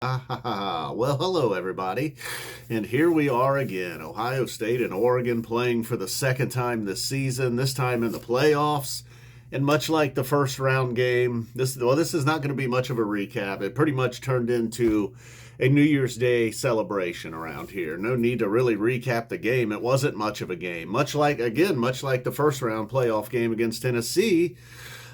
Well, hello, everybody. And here we are again. Ohio State and Oregon playing for the second time this season, this time in the playoffs. And much like the first round game, this is not going to be much of a recap. It pretty much turned into a New Year's Day celebration around here. No need to really recap the game. It wasn't much of a game. Much like the first round playoff game against Tennessee.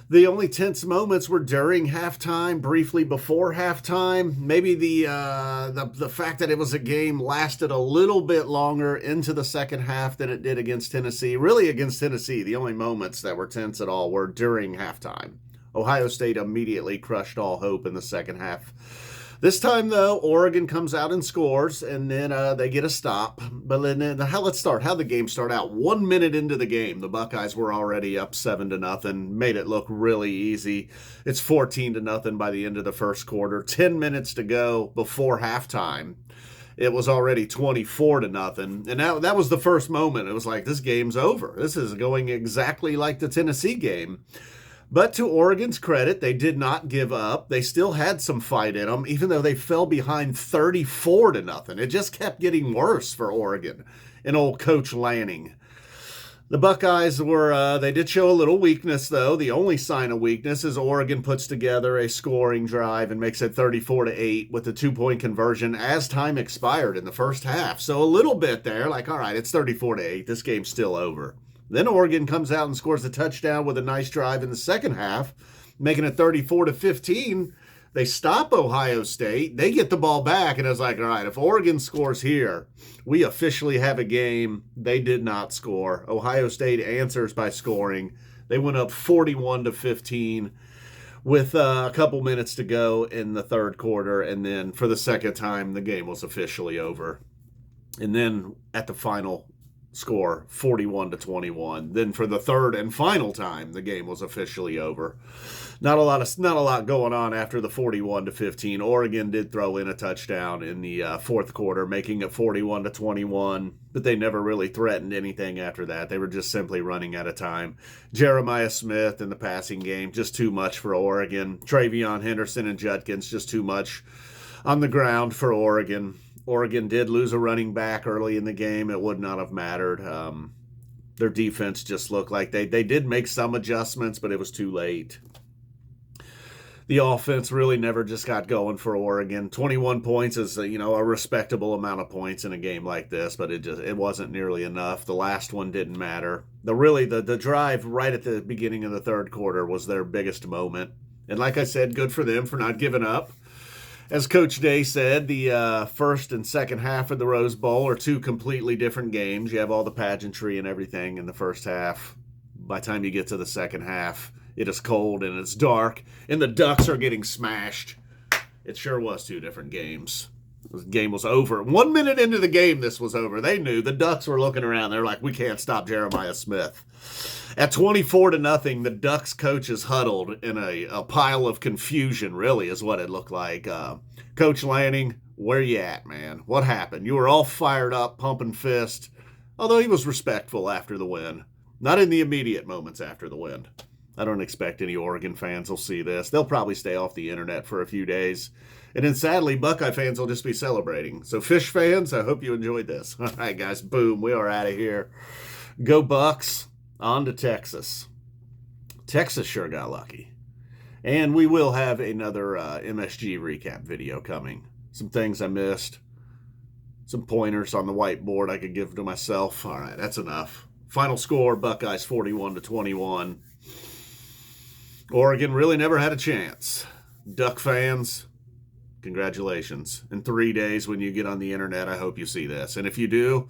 The only tense moments were during halftime, briefly before halftime. Maybe the fact that it was a game lasted a little bit longer into the second half than it did against Tennessee. Really, against Tennessee, the only moments that were tense at all were during halftime. Ohio State immediately crushed all hope in the second half. This time, though, Oregon comes out and scores, and then they get a stop. But then, let's start. How'd the game start out? 1 minute into the game, the Buckeyes were already up 7-0, made it look really easy. It's 14-0 by the end of the first quarter. 10 minutes to go before halftime. It was already 24-0, and that was the first moment. It was like, this game's over. This is going exactly like the Tennessee game. But to Oregon's credit, they did not give up. They still had some fight in them, even though they fell behind 34-0. It just kept getting worse for Oregon and old Coach Lanning. The Buckeyes they did show a little weakness, though. The only sign of weakness is Oregon puts together a scoring drive and makes it 34-8 with the 2-point conversion as time expired in the first half. So a little bit there, like, all right, it's 34-8. This game's still over. Then Oregon comes out and scores a touchdown with a nice drive in the second half, making it 34-15. They stop Ohio State. They get the ball back, and it's like, all right, if Oregon scores here, we officially have a game. They did not score. Ohio State answers by scoring. They went up 41-15 with a couple minutes to go in the third quarter, and then for the second time, the game was officially over. And then at the final score, 41-21. Then for the third and final time, the game was officially over. Not a lot going on after the 41-15. Oregon did throw in a touchdown in the fourth quarter, making it 41-21, but they never really threatened anything after that. They were just simply running out of time. Jeremiah Smith in the passing game, just too much for Oregon. Travion Henderson and Judkins, just too much on the ground for Oregon. Oregon did lose a running back early in the game. It would not have mattered. Their defense just looked like they did make some adjustments, but it was too late. The offense really never just got going for Oregon. 21 points is a respectable amount of points in a game like this, but it wasn't nearly enough. The last one didn't matter. The drive right at the beginning of the third quarter was their biggest moment. And like I said, good for them for not giving up. As Coach Day said, the first and second half of the Rose Bowl are two completely different games. You have all the pageantry and everything in the first half. By the time you get to the second half, it is cold and it's dark, and the Ducks are getting smashed. It sure was two different games. The game was over. 1 minute into the game, this was over. They knew. The Ducks were looking around. They're like, we can't stop Jeremiah Smith. At 24-0, the Ducks coaches huddled in a pile of confusion, really, is what it looked like. Coach Lanning, where you at, man? What happened? You were all fired up, pumping fist, although he was respectful after the win. Not in the immediate moments after the win. I don't expect any Oregon fans will see this. They'll probably stay off the internet for a few days. And then, sadly, Buckeye fans will just be celebrating. So, Fish fans, I hope you enjoyed this. All right, guys, boom, we are out of here. Go Bucks. On to Texas. Texas sure got lucky. And we will have another MSG recap video coming. Some things I missed. Some pointers on the whiteboard I could give to myself. All right, that's enough. Final score, Buckeyes 41-21. Oregon really never had a chance. Duck fans, congratulations. In 3 days when you get on the internet, I hope you see this. And if you do,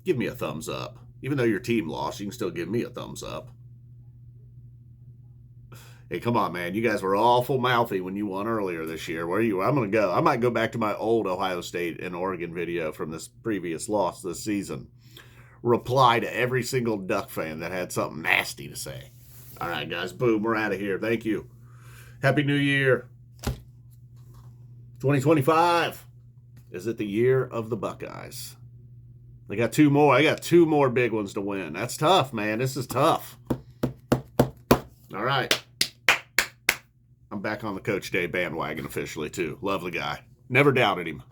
give me a thumbs up. Even though your team lost, you can still give me a thumbs up. Hey, come on, man. You guys were awful mouthy when you won earlier this year. Where are you? I'm going to go. I might go back to my old Ohio State and Oregon video from this previous loss this season. Reply to every single Duck fan that had something nasty to say. All right, guys. Boom. We're out of here. Thank you. Happy New Year. 2025. Is it the year of the Buckeyes? I got two more big ones to win. That's tough, man. This is tough. All right. I'm back on the Coach Day bandwagon officially, too. Love the guy. Never doubted him.